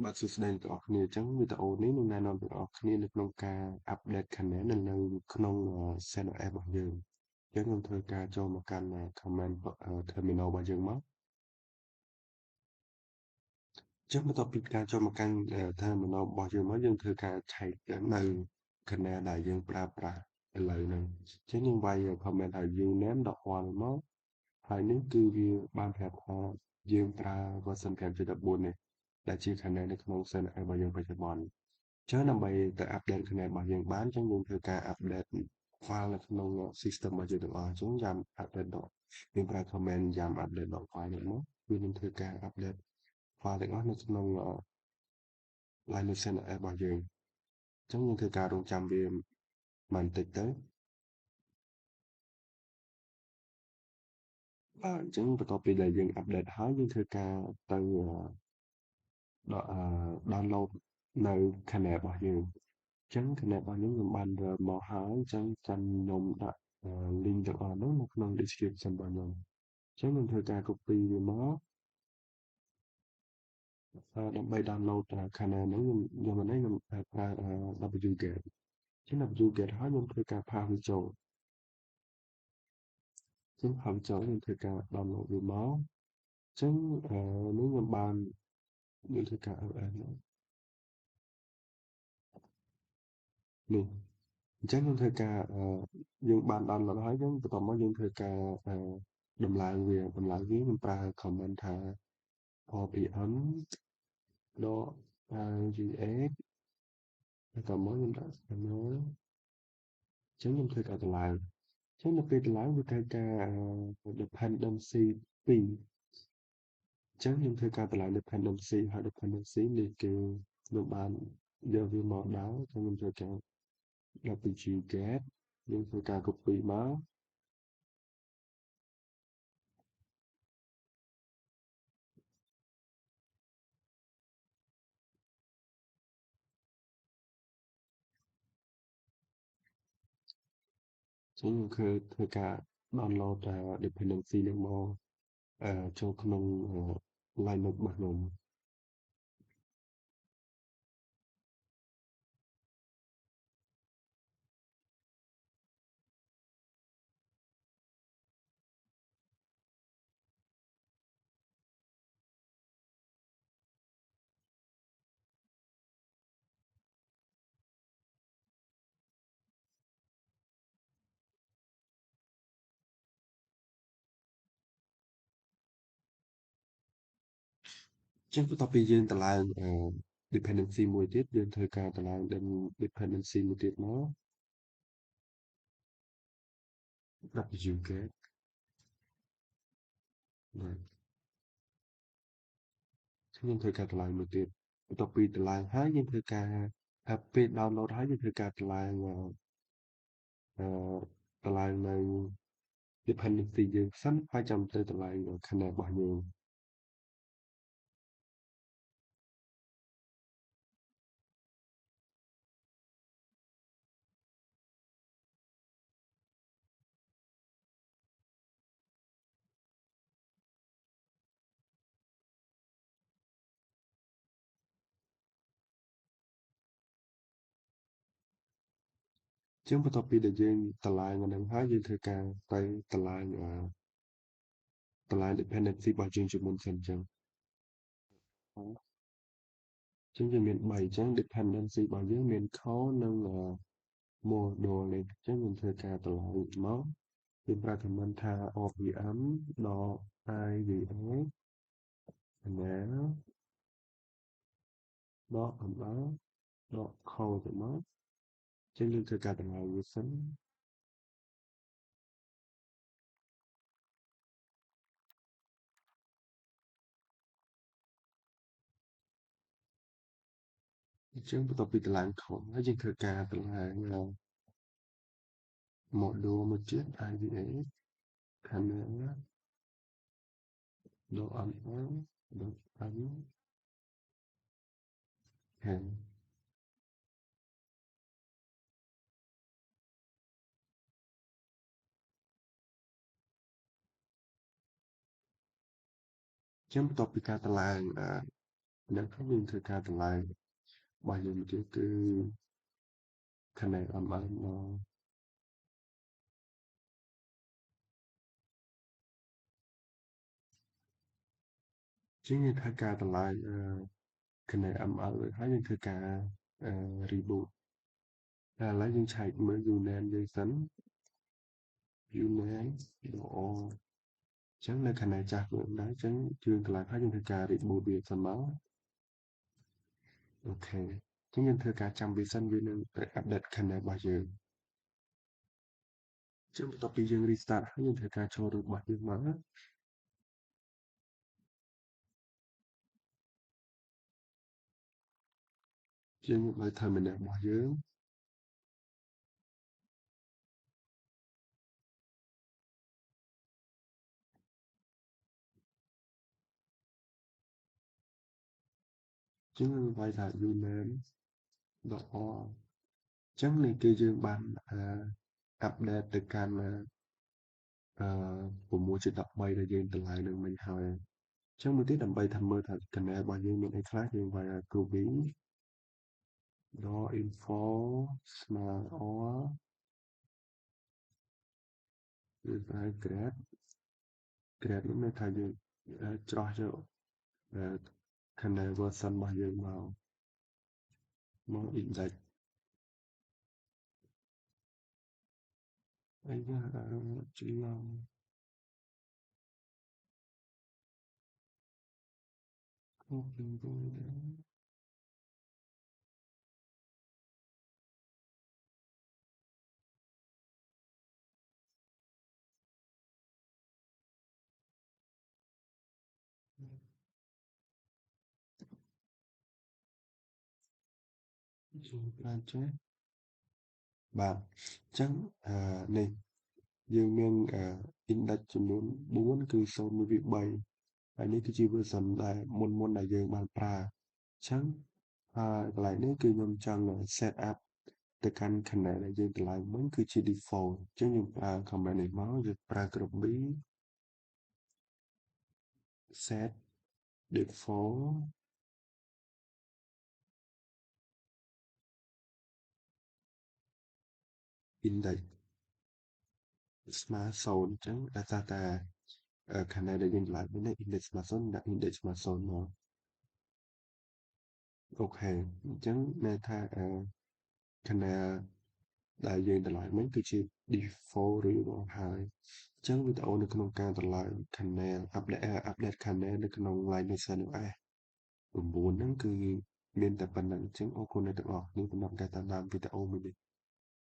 បាទសួស្តីទាំងអស់គ្នាអញ្ចឹងវីដេអូនេះនឹងណែនាំទាំងអស់គ្នានៅក្នុងការអាប់ដេត Canon នៅក្នុង Channel App របស់យើងអញ្ចឹងខ្ញុំធ្វើការចូលមកកាន់ comment terminal របស់យើងមកអញ្ចឹងបន្ទាប់ពីការចូលមកកាន់ terminal របស់យើងមកយើងធ្វើការឆែកនៅ Canon ដែលយើងប្រើប្រាស់ឥឡូវហ្នឹងអញ្ចឹងយើងវាយ comment ហើយ username ដកពណ៌នេះមកហើយនេះគឺវាបានប្រាប់ថាយើងប្រើ version 5.14នេះដែលជា Canon នៅក្នុង Channel App របស់យើងបច្ចុប្បន្ន ចឹងដើម្បីទៅអាប់ដេត Canon របស់យើងបានចឹងយើងធ្វើការអាប់ដេត file នៅក្នុង system របស់យើងទាំងអស់អញ្ចឹងយ៉ាំអាប់ដេតដល់យើងប្រើ command យ៉ាំអាប់ដេតដល់ file នេះមកគឺនឹងធ្វើការអាប់ដេត file ទាំងអស់នៅក្នុង Linux App របស់យើងអញ្ចឹងយើងធ្វើការរង់ចាំវាបន្តិចទៅបាទអញ្ចឹងបន្ទាប់ពីដែលយើងអាប់ដេតហើយយើងធ្វើការទៅដកdownload នៅ Canon របស់យើងអញ្ចឹង Canon របស់យើងខ្ញុំបានរើមកហើយអញ្ចឹងចាំខ្ញុំដាក់link ទាំងអស់នោះនៅក្នុង description របស់ខ្ញុំអញ្ចឹងខ្ញុំធ្វើការ copy វាមកដើម្បី download Canon ហ្នឹងខ្ញុំមិនខ្ញុំប្រើ wget អញ្ចឹង wget ហើយខ្ញុំធ្វើការផាសវាចូលអញ្ចឹងផាសវាចូលខ្ញុំធ្វើការ download វាមកអញ្ចឹងនេះខ្ញុំបានខ្ញុំធ្វើការ LS នេះអញ្ចឹងខ្ញុំធ្វើការយើងបាន download ហើយអញ្ចឹងបន្ទាប់មកយើងធ្វើការដំឡើងវាខ្ញុំប្រើ comment ថា rpm ដក rgx បន្ទាប់មកខ្ញុំដាក់ scanner អញ្ចឹងខ្ញុំធ្វើការតម្លើងអញ្ចឹងនៅពេលតម្លើងវាត្រូវការ dependency 2អញ្ចឹងខ្ញុំធ្វើការតម្លើង dependency ហើយ dependency នេះគឺខ្ញុំបានយកវាមកដល់អញ្ចឹងខ្ញុំធ្វើការ wget យើងធ្វើការ copy មកអញ្ចឹងខ្ញុំធ្វើការ download dependency នេះមកចូលក្នុង Linux របស់ខ្ញុំអញ្ចឹងបន្ទាប់ពីយើងតម្លើងdependency មួយទៀតយើងធ្វើការតម្លើង dependency មួយទៀតមក wget បាទខ្ញុំធ្វើការតម្លើងមួយទៀតបន្ទាប់ពីតម្លើងហើយយើងធ្វើការពេល download ហើយយើងធ្វើការតម្លើងអឺតម្លើងនៅ dependency យើងសិនហើយចាំទៅតម្លើង Canon របស់យើងអញ្ចឹងបន្ទាប់ពីដែលយើងតម្លើងអាហ្នឹងហើយយើងធ្វើការទៅតម្លើងdependency របស់យើងជាមុនសិនអញ្ចឹងអញ្ចឹងវាមាន3អញ្ចឹង dependency របស់យើងមាន core និង module នេះអញ្ចឹងខ្ញុំធ្វើការតម្លើងមកយើងប្រើ command ថា rpm ដក iva ណាដកអំបៅដក core ទៅមកអញ្ចឹងយើងធ្វើការតម្លើងវាសិនអញ្ចឹងបន្ទាប់ពីតម្លើង core ហើយយើងធ្វើការតម្លើង module មួយទៀត iva camera ដកអំបៅដក hand អញ្ចឹងបន្ទាប់ពីការតម្លើង nếu có những thời gian tương lai bao nhiêu một chút cứ khả năng nó chính như thời gian tương lai khả năng hay những thời gian reboot là lấy những chạy mới dù nên dây sấn dù nên độ chẳng là khả năng chạc lượng đấy chẳng chương tương lai hay những thời gian reboot việc sân máu ok chính như thời gian trăm vì sân vì nên update khả năng bao giờ chứ một tập đi dương restart hay những thời gian cho được bao nhiêu mà chứ những lời thời mình đẹp bao nhiêu chứ vai là dù nên độ chẳng này kia dương ban update ទៅកាន់6.13ដែលយើងតម្លៃនឹងមិញហើយអញ្ចឹងមួយទៀតដើម្បីថាមើលថា channel របស់យើងមានអីខ្លះយើងវាយ grooving draw info smart or ឬក៏ grade នោះមានថាយើងច្រោះយក channel version របស់យើងមក index អីណាច្រឡំចូលបានចេះបាទអញ្ចឹងនេះយើងមាន index ចំនួន4គឺ0 1 2 3ហើយនេះគឺជា version ដែលមុនដែលយើងបានប្រើអញ្ចឹងកន្លែងនេះគឺខ្ញុំចង់ set up ទៅកាន់ channel ដែលយើងតម្លៃមិញគឺជា default អញ្ចឹងយើងប្រើ command នេះមកយើងប្រើ group B set default index ស្មើ0អញ្ចឹងដោយសារតែ channel ដែលយើងតម្លៃមិញនេះ index ស្មើ0ដាក់ index ស្មើ0មកអូខេអញ្ចឹងន័យថា channel ដែលយើងតម្លៃមិញគឺជា default ឬរាល់ហើយអញ្ចឹងវីដេអូនៅក្នុងការតម្លើង channel update channel នៅក្នុង Lineage OS 9ហ្នឹងគឺមានតែប៉ុណ្្នឹងអញ្ចឹងអរគុណអ្នកទាំងអស់គ្នាសម្រាប់ការតាមដានវីដេអូមួយនេះ